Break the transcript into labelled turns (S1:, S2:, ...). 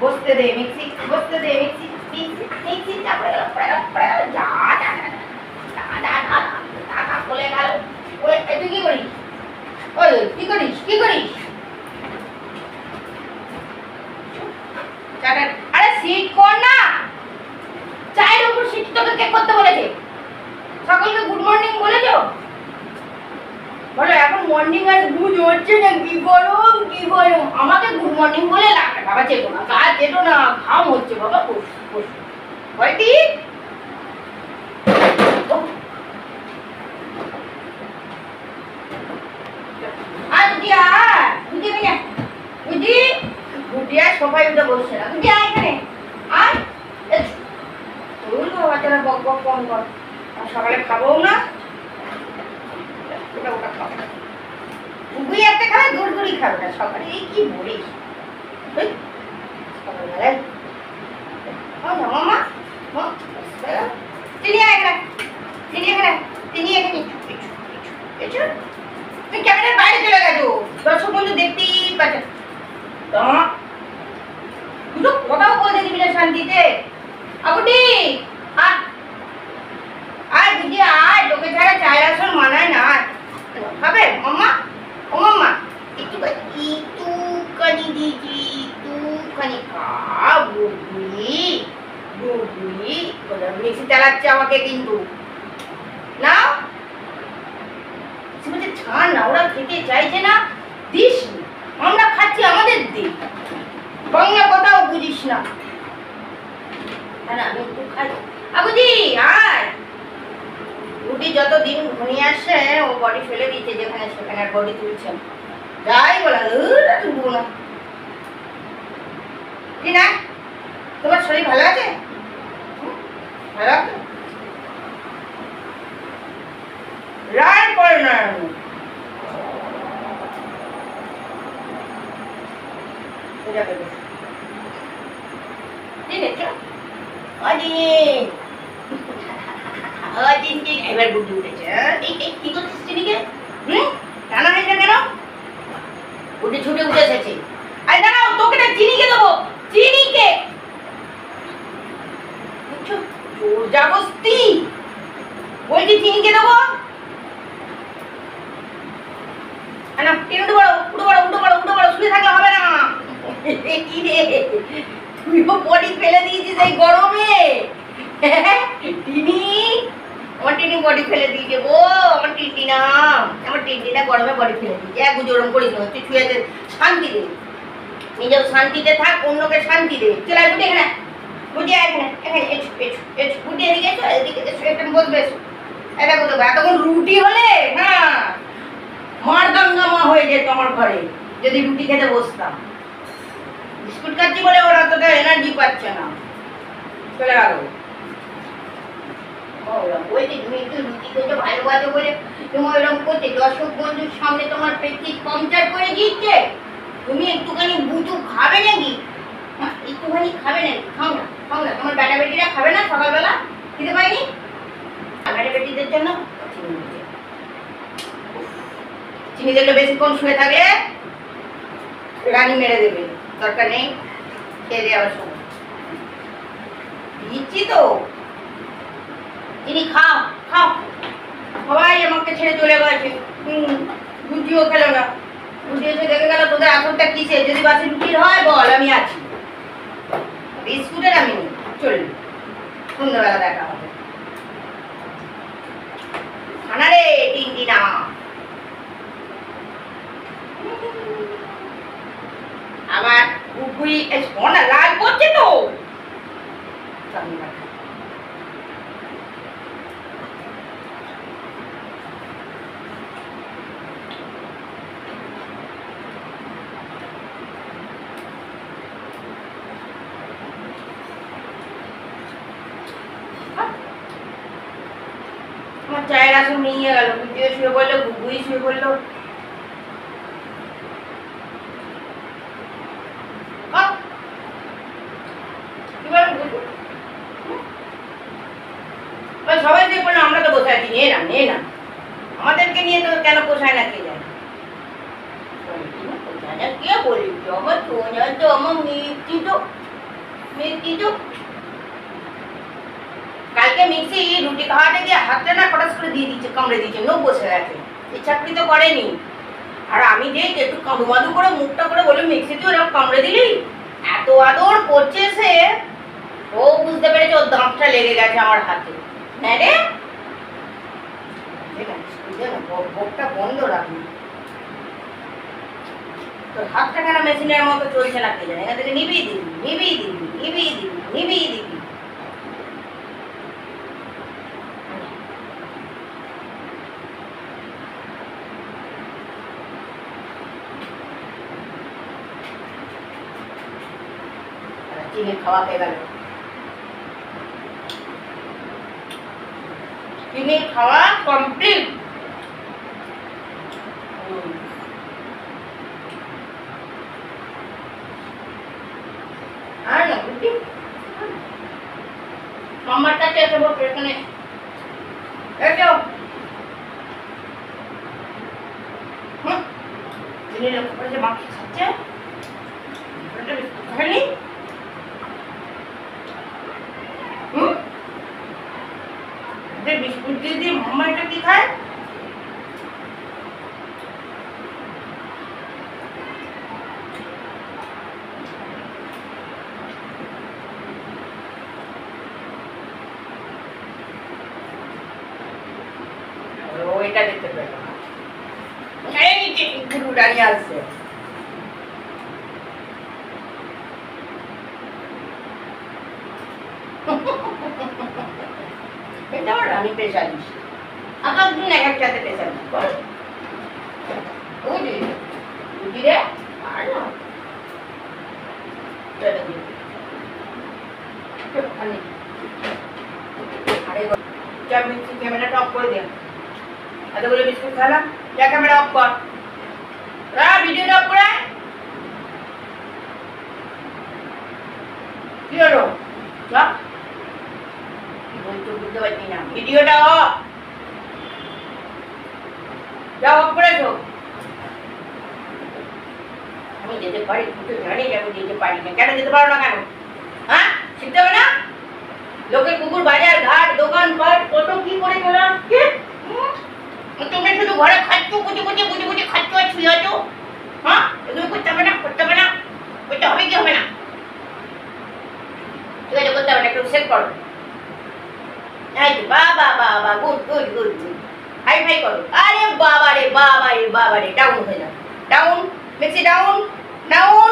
S1: বসতে দে মিক্সি, বসতে দে mixie, mixie mixie তারপরে যা টাকা বলে গেল। ওই তুই কি করিস? ওই কি করিস? কি করিস? আরে সিট কর না, চায়ের উপর সিট তোকে কে করতে বলেছে? সকলকে গুড মর্নিং বলেছো? বলো এখন মর্নিং আর গুড হচ্ছে না, কি গরম কি গরম। আমাকে গুড মর্নিং বলে লাগবে বাবা, চেটো না কাজ, চেটো না, ঘাম হচ্ছে বাবা। বস বস হয়টি আর বুঝি আর বুঝি না বুঝি বুঝি আর সবাই উঠে বসছে না। বুঝি আয় এখানে আয়। তুই বাচ্চারা বক বক কম কর, সকালে খাবো না। ওটা ওটা খাবো তুই একটা খাবে, গুড়গুড়ি খাবে না সকালে। এই কি বলিস সকালবেলায়? মামা তিনি এখানে, তিনি এখানে, তিনি এখানে। তুই ক্যামেরার বাইরে চলে গেছো, দর্শক বন্ধু দেখতেই পাচ্ছে। দুটো কথাও বলতে দিবি না শান্তিতে। আগুটি আয় আয় বুঝি আয়, তোকে ছাড়া চায়ের আসর মানায় না। খাবে মাম্মা? ও মাম্মা একটুখানি দিদি, একটুখানি খা। বুড়ি বুড়ি মিক্সি চালাচ্ছে আমাকে কিন্তু না। ছাড় না, ওরা খেতে চাইছে না, দিস আমরা খাচ্ছি, আমাদের দিন। বাংলা কথাও বুঝিস না। আমি একটু খাই। আবুজি আয়। রুটি যতদিন ঘনিয়ে আসছে ও বডি ফেলে দিচ্ছে যেখানে সেখানে, বডি তুলছে যাই বলা তুলবো না। কি না তোমার শরীর ভালো আছে? ভালো আছে? রায় করে না এবার বুদ্ধি উঠেছে। কি করছিস চিনিকে? টানা হয়েছে কেন? উঠে ছুটে উঠে এসেছে। আরে দাঁড়াও, তোকে না চিনিকে দেবো, চিনিকে। জোর জাবস্তি বলছি, চিনিকে দেবো না। উঠে বড় উঠে বড় উঠে বড় উঠে বড়, শুয়ে থাকলে হবে না। কি রে তুইও বডি ফেলে দিয়েছিস এই গরমে? টিনি আমার টিনি বডি ফেলে দিয়েছে গো। আমার টিনটিনা, আমার টিনটিনা গরমে বডি ফেলে দিয়েছে। এক জোরম করিস না, তুই ছুঁয়ে শান্তি দে, নিজেও শান্তিতে থাক, অন্যকে শান্তি দে। চলে আয় বুঝি এখানে, বুঝি এখানে এখানে এসো এসো এসো। বুঝি এদিকে এসো, এদিকে এসো, একদম বসবে এসো। এটা কোথাও এতক্ষণ রুটি হলে হ্যাঁ মারদাঙ্গামা হয়ে যেত আমার ঘরে যদি রুটি খেতে বসতাম। বিস্কুট খাচ্ছি বলে ওরা অতটা এনার্জি পাচ্ছে না, চলে গেল। ওই যে তুমি একটু রুটি খেতে ভালোবাসো বলে তোমার এরকম করতে, দর্শক বন্ধুর সামনে তোমার প্রেস্টিজ পাংচার করে দিচ্ছে। তুমি একটুখানি বুঝু খাবে নাকি? একটুখানি খাবে নাকি? খাও না খাও না, তোমার বেটা বেটিরা খাবে না সকালবেলা? খেতে পাইনি বেটা বেটিদের জন্য চিনি দেখলে বেশিক্ষণ শুয়ে থাকলে রানী মেরে দেবে, দরকার নেই, খেয়ে দেওয়ার সময় দিচ্ছি তো। চিনি খাও খাও, সবাই আমাকে ছেড়ে চলে গেছে। রুটিও খেলো না, রুটি এসে দেখে গেল তোদের আসলটা কিসে। যদি বাসি রুটির হয় বল, আমি আছি। বিস্কুটের আমি চললি, সন্ধ্যাবেলা দেখা হবে। খানা রে টিনটিনা। আবার গুড়গুড়ি না লাল করছে তো। আমার চায়ের আসন নিয়ে গেল, ভিডিও শুয়ে বললো, গুগুই শুয়ে বললো। সবাই যে বললো আমরা তো বসে আছি, নে না আমাদেরকে নিয়ে তো কেন পোষায় না কে যায়। জানা কে বলেছে আমার সোনা তো আমার মিষ্টি তো কালকে মিক্সি রুটি খাওয়াতে গিয়ে হাতটা না খটাস করে দিয়ে দিচ্ছে, কামড়ে দিচ্ছে, নোখ বসে গেছে। ইচ্ছাকৃত তো করেনি। আর আমি যে একটু কাঁদুমাদু করে মুখটা করে বলে মিক্সি তুই ওরকম কামড়ে দিলি, এত আদর করছে সে, ও বুঝতে পেরেছে ওর দাঁতটা লেগে গেছে আমার হাতে। হ্যাঁ রে, ভোগটা বন্ধ রাখবি। তোর হাতটা কেন মেশিনের মতো চলছে না কে জানে, এখান থেকে নিবিয়ে দিবি, নিবিয়ে দিবি, নিবিয়ে দিবি, নিবিয়ে দিবি। চিনি খাওয়া হয়ে গেল, চিনি খাওয়া কমপ্লিট। আর না বুঝি আমার কাছে এসে বসে এখানে এসো। চিনির উপরে যে মাখি খাচ্ছে খালি বিস্কুট দিয়ে দিয়ে মাম্মা এটা কি খায়? ওইটা দেখতে পেলাম না, এই যে গুরু দাঁড়িয়ে আসছে। এটা আমার রানী পেশালিস, আমার দিন এক একটাতে পেশালিস বল। বুঝলি বুঝলি রে, আর না ক্যামেরাটা অফ করে দে। এতগুলো বিস্কুট খেলাম, যা ক্যামেরা অফ কর, ভিডিওটা অফ করে। কি হলো বুঝতে পারছি না, ভিডিওটা অফ, যা অফ করেছো। আমি যেতে পারি, তুই তো জানিস আমি যেতে পারি না। কেন যেতে পারো না কেন? হ্যাঁ, শিখতে হবে না? লোকের কুকুর, বাজার ঘাট, দোকান পাট কত কি করে চলা। তুমি শুধু ঘরে খাচ্ছ, কুচি কুচি কুচি কুচি খাচ্ছ আর ছুঁয়ে আছো। হ্যাঁ, এগুলো করতে হবে না, করতে হবে না, করতে হবে কি হবে না? ঠিক আছে, করতে হবে না, একটু সেট করো। বাবা বাবা, good good good good, high five করো। আরে বাবা রে বাবা রে বাবা রে, ডাউন হয়ে যাও, ডাউন, মিক্সি ডাউন, ডাউন।